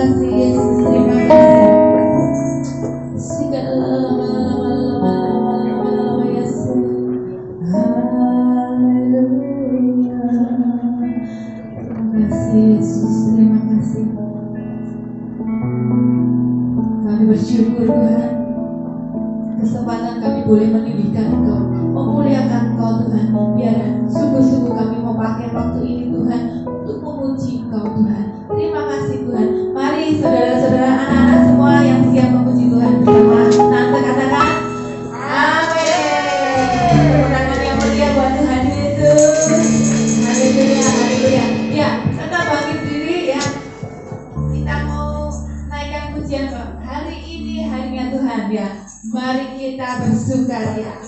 kasih Yesus, terima kasih. Lama-lama Yesus. Haleluya. Terima kasih Yesus, terima kasih. Kami bersyukur Tuhan, kesempatan kami boleh meninggikan Engkau, memuliakan Engkau Tuhan. Biar sungguh-sungguh kami mau pakai waktu ini Tuhan untuk memuji Engkau Tuhan. Terima kasih Tuhan. Mari saudara-saudara, anak-anak semua yang siap memuji Tuhan bersama Tante katakan amin. Tepuk tangan yang mulia buat Tuhan Yesus. Haleluya, haleluya. Ya, tetap bangkit diri ya. Kita mau naikkan pujian hari ini, harinya Tuhan ya. Mari kita bersukaria.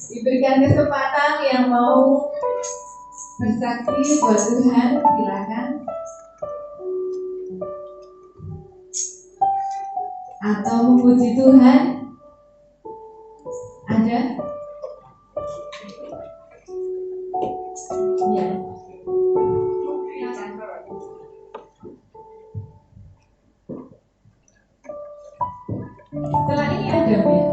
Diberikan kesempatan yang mau bersaksi buat Tuhan, silakan. Atau memuji Tuhan, ada? Ya. Setelah ini ada ya?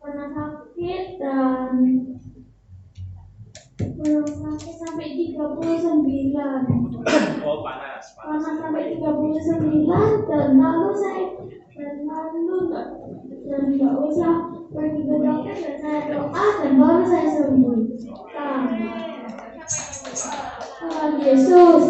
Pernah sakit dan belum sakit sampai 39. Oh, panas Sampai 39 dan lalu nggak usah pergi ke dokter dan saya doa dan baru saya sembuh. Tuhan Yesus.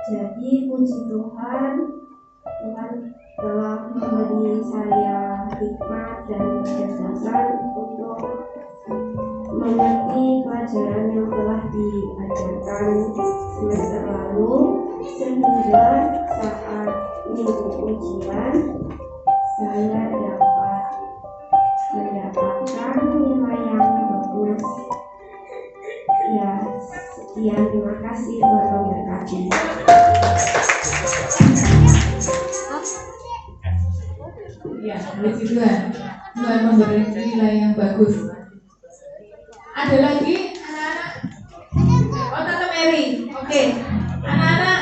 Jadi puji Tuhan, Tuhan telah memberi saya hikmat dan kecerdasan untuk mengerti pelajaran yang telah diajarkan semester lalu, sehingga saat minggu ujian saya dapat mendapatkan nilai yang bagus. Ya, sekian, terima kasih, Tuhan memberkati. Ya, puji Tuhan. Tuhan memberi nilai yang bagus. Ada lagi anak-anak? Oh, Tante Mary. Oke. Anak-anak,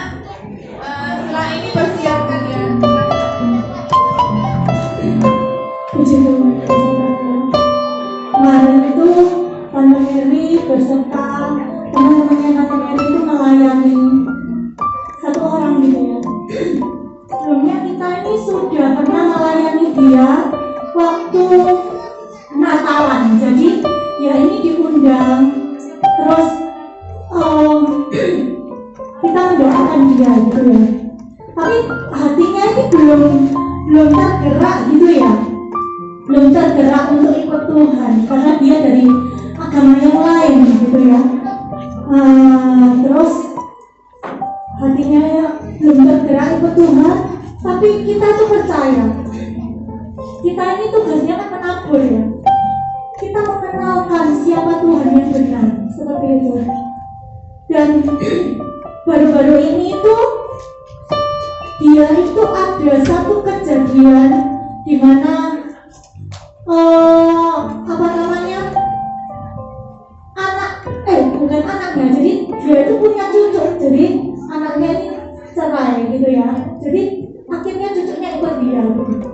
setelah ini persiapkan ya. Puji Tuhan. Kemarin itu Tante Mary beserta teman-temannya Tante Mary itu melayani satu orang gitu ya. Sebelumnya kita ini sudah pernah melayani dia waktu Natalan. Jadi dia kita mengenalkan siapa Tuhan yang benar, seperti itu. Dan baru-baru ini tuh dia itu ada satu kejadian di mana apa namanya, bukan anaknya, jadi dia itu punya cucu, jadi anaknya ini cerai gitu ya, jadi akhirnya cucunya ikut dia gitu.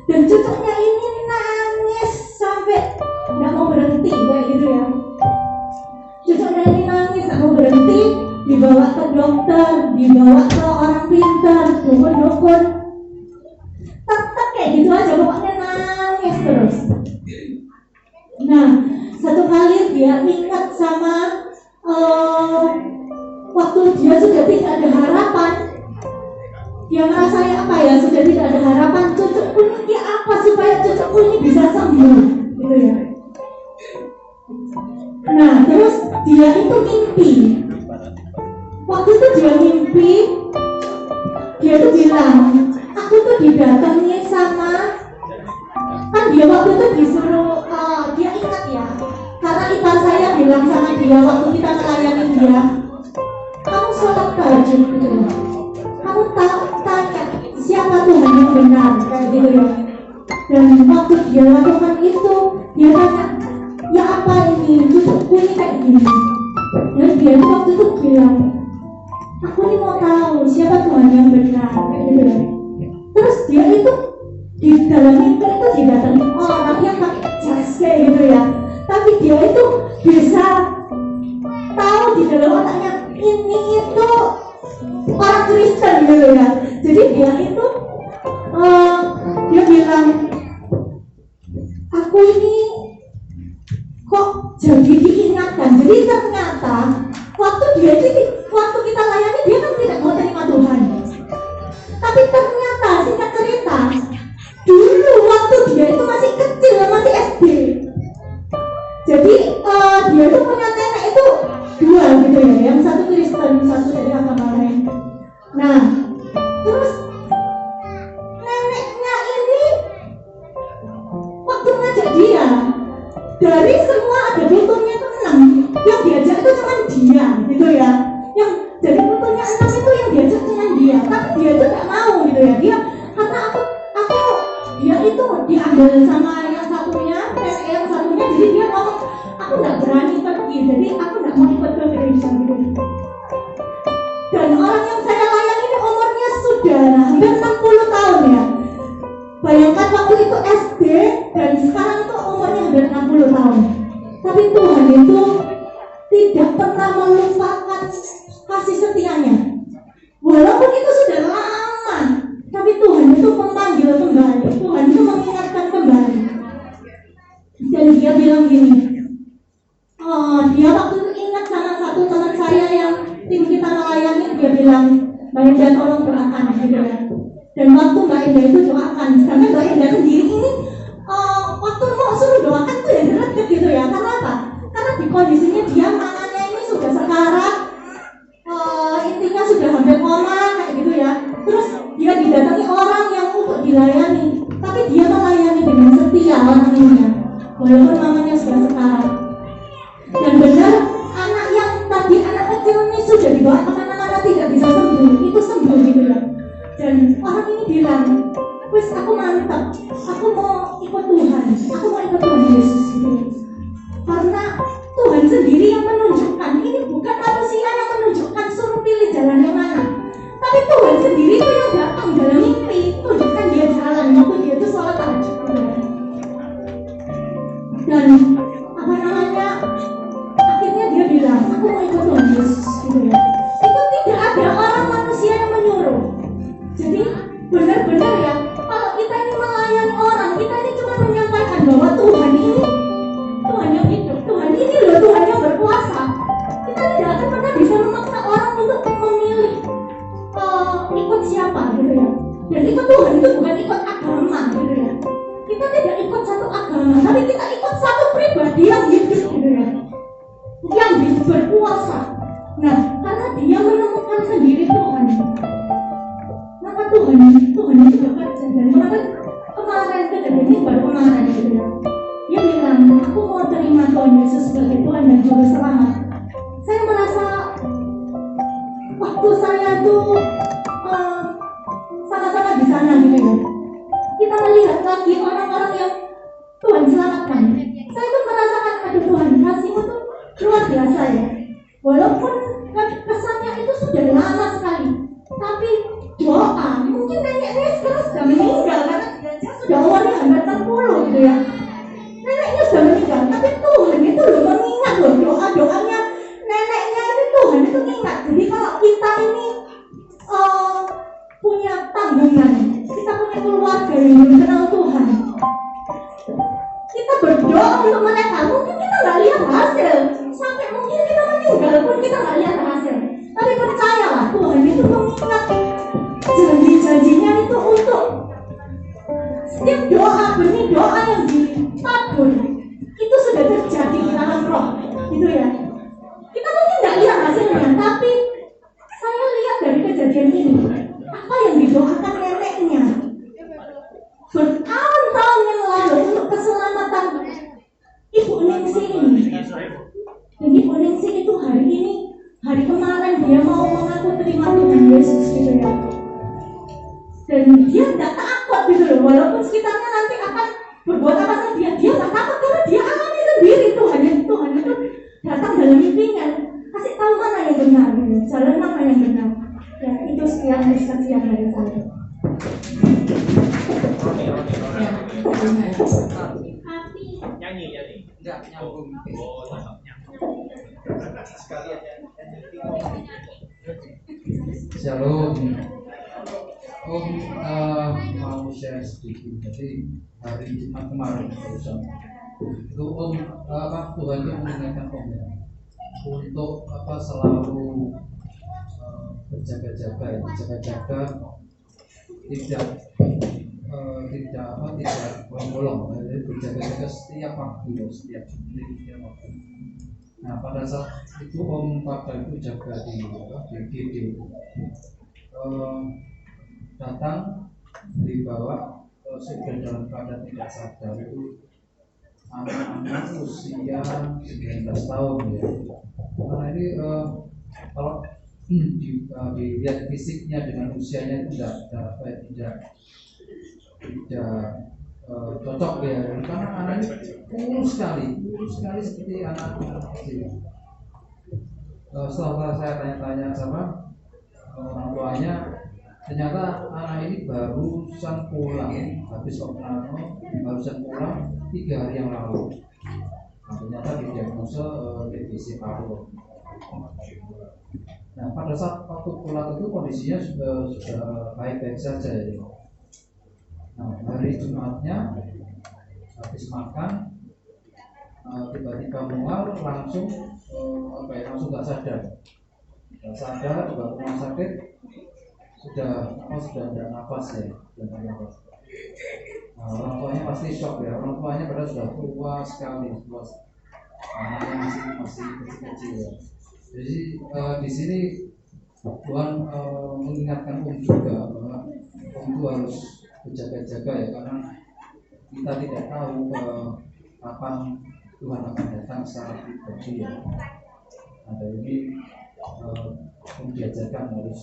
Dan cucunya ini nangis sampai nggak mau berhenti kayak gitu ya. Cucunya ini nangis nggak mau berhenti, dibawa ke dokter, dibawa ke orang pintar, dukun-dukun, tetap kayak gitu aja, pokoknya nangis terus. Nah, satu kali dia ingat sama waktu dia sudah tidak ada harapan. Dia merasa apa ya, sudah tidak ada harapan, cucuku ini apa supaya cucuku ini bisa sembuh gitu ya. Nah, terus dia itu mimpi. Waktu itu dia mimpi, dia tuh bilang, aku tuh didatangi sama, kan dia waktu itu disuruh, dia ingat ya, karena ipar saya bilang sama dia waktu kita melayani dia, kamu sholat tahajud gitu, kamu tanya siapa Tuhan yang benar kayak gitu ya. Dan waktu dia lakukan itu, dia tanya, ya apa ini, cucuku ini kayak gini. Dan dia waktu itu bilang, aku ini mau tahu siapa Tuhan yang benar kayak gitu ya. Terus dia itu di dalam mimpi itu didatangi orang yang pakai jas kayak gitu ya. Tapi dia itu bisa tahu di dalam otaknya ini itu orang Kristen gitu ya. Jadi dia itu dia bilang, aku ini kok jadi diingatkan. Jadi ternyata waktu kita layani dia kan tidak mau terima Tuhan. Tapi ternyata singkat cerita, dulu waktu dia itu masih kecil, masih SD. Jadi dia itu punya nenek itu dua gitu ya, yang satu Kristen, satu dari agama lain. Nah, terus neneknya ini waktu ngajak dia, dari semua ada butuhnya itu 6, yang diajak itu cuma dia gitu ya. Yang dari butuhnya 6 itu yang diajak cuma dia, tapi dia itu gak mau gitu ya. Dia karena dia itu diambil sama yang satunya, nenek yang satunya, jadi dia ngomong, aku gak berani pergi, jadi aku gak mau ikut ke gereja gitu. Dan orang yang saya layani ini umurnya sudah hampir 60 tahun ya. Bayangkan waktu itu SD dan sekarang itu umurnya hampir 60 tahun. Tapi Tuhan itu tidak pernah melupakan kasih setianya. Walaupun itu sudah lama, tapi Tuhan itu memanggil kembali, Tuhan itu mengingatkan kembali. Dan dia bilang gini, dia waktu itu ingat sama satu teman saya yang tim kita melayani, dia bilang, Mbak Indah tolong doakan gitu ya. Dan waktu Mbak Indah itu doakan, sedangkan Mbak Indah sendiri ini waktu mau suruh doakan tuh ya deket gitu ya. Karena apa? Karena di kondisinya dia tangannya ini sudah sekarat, intinya sudah hampir koma kayak gitu ya. Terus dia didatangi orang yang untuk dilayani, tapi dia melayani dengan setia orang ini ya, walaupun mamanya sudah sekarat. Dan benar anak yang tadi anak kecil ini sudah dibawa kemana-mana tidak bisa sembuh, itu sembuh gitu ya. Dan orang ini bilang, wes aku mantap, aku mau ikut Tuhan, aku mau ikut Tuhan Yesus gitu. Karena Tuhan sendiri yang menunjukkan, ini bukan manusia yang menunjukkan suruh pilih jalan yang mana, tapi Tuhan sendiri itu yang datang dalam mimpi, tunjukkan dia jalan waktu dia itu sholat tahajud gitu. Dan apa namanya, akhirnya dia bilang, aku mau ikut Tuhan Yesus gitu ya. Itu tidak ada orang manusia yang menyuruh. Jadi benar-benar ya, kalau kita ini melayani orang, kita ini cuma menyampaikan bahwa Tuhan ini Tuhan Yesus sebagai Tuhan dan Juru Selamat, saya merasa waktu saya tuh sama-sama di sana gitu ya, kita melihat lagi orang-orang yang Tuhan selamatkan. Saya tuh merasakan, aduh Tuhan, kasih-Mu tuh luar biasa ya. Walaupun kesannya itu sudah lama sekali, tapi doa, mungkin neneknya sekarang sudah meninggal karena dia sudah umurnya hampir 60 gitu ya. Neneknya sudah meninggal, tapi Tuhan itu loh mengingat loh doa-doanya neneknya itu, Tuhan itu ingat. Jadi kalau kita ini punya tanggungan, kita punya keluarga yang belum kenal Tuhan, kita berdoa untuk mereka, mungkin kita nggak lihat hasil, sampai mungkin kita meninggal pun kita nggak lihat hasil. Tapi percayalah, Tuhan itu mengingat janji-janjinya itu untuk setiap doa, benih doa yang ditabur itu sudah terjadi di dalam roh, gitu ya. Kita mungkin nggak lihat hasilnya, tapi saya lihat dari kejadian ini, apa yang didoakan neneknya bertahun-tahun yang lalu untuk keselamatan Ibu Ningsih ini. Dan Ibu Ningsih itu hari kemarin dia mau mengaku terima Tuhan Yesus gitu ya. Dan dia tidak takut gitu loh, walaupun sekitarnya nanti akan berbuat apa saja, dia nggak takut karena dia alami sendiri Tuhan itu datang dalam mimpinya, kasih tahu mana yang benar, jalan mana yang benar. Ya itu sekian kesaksian dari saya. Nyanyi. Enggak nyambung. Shalom. Om mau share sedikit. Jadi hari Jumat kemarin itu Om Tuhan itu mengingatkan Om ya, untuk selalu berjaga-jaga tidak bolong, jadi berjaga-jaga setiap waktu. Nah pada saat itu Om pada itu jaga di GD, datang dibawa sudah dalam keadaan tidak sadar, itu anak-anak usia 19 tahun ya. Karena ini kalau dilihat fisiknya dengan usianya itu tidak cocok ya, karena anaknya kurus sekali seperti anak-anak kecil. Setelah saya tanya-tanya sama orang tuanya, ternyata anak ini barusan pulang habis opname, barusan pulang 3 hari yang lalu. Nah, ternyata didiagnosa TBC paru. Nah pada saat waktu pulang itu kondisinya sudah baik-baik saja ya. Nah hari Jumatnya habis makan tiba-tiba mual, langsung langsung nggak sadar, dibawa ke rumah sakit, sudah ada nafas ya, Nah, orang tuanya pasti shock ya, orang tuanya padahal sudah tua sekali, anaknya masih kecil ya. Jadi di sini Tuhan mengingatkan juga bahwa itu harus berjaga-jaga ya, karena kita tidak tahu kapan Tuhan akan datang secara pribadi ya. Ada ini diajarkan harus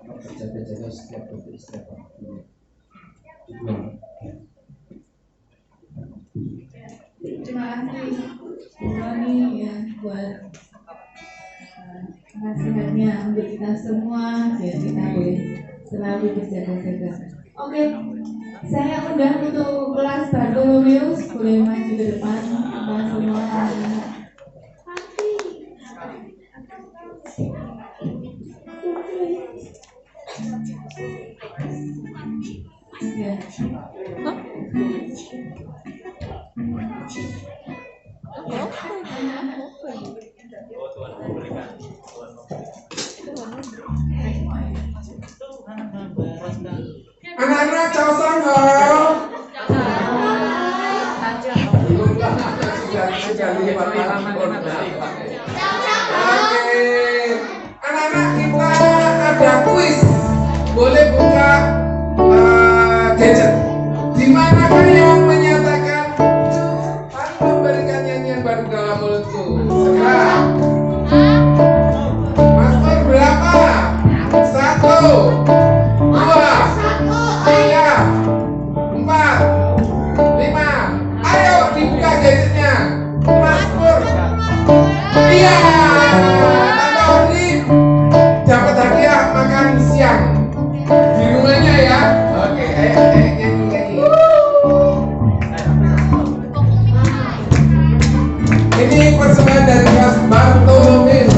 berjaga-jaga setiap waktu. Terima kasih Roni ya buat nasihatnya untuk kita semua, biar kita boleh selalu berjaga-jaga. Oke, saya undang untuk kelas Bartolomeus, boleh maju ke depan kita semua. Ya. Anak-anak caos sanggo. Oke, anak-anak kita ada kuis. Boleh buka gadget. Di manakah yang menyatakan Tuhan memberikan nyanyian terlibat dalam mulutku. Segera. Mazmur berapa? 1, 2, 3, 4, 5. Ayo dibuka gadgetnya. Mazmur. Iya. Tante Odi dapat hadiah makan siang di rumahnya ya. Oke, ayo nyanyi. Ini persembahan dari Mas Bartolomeu.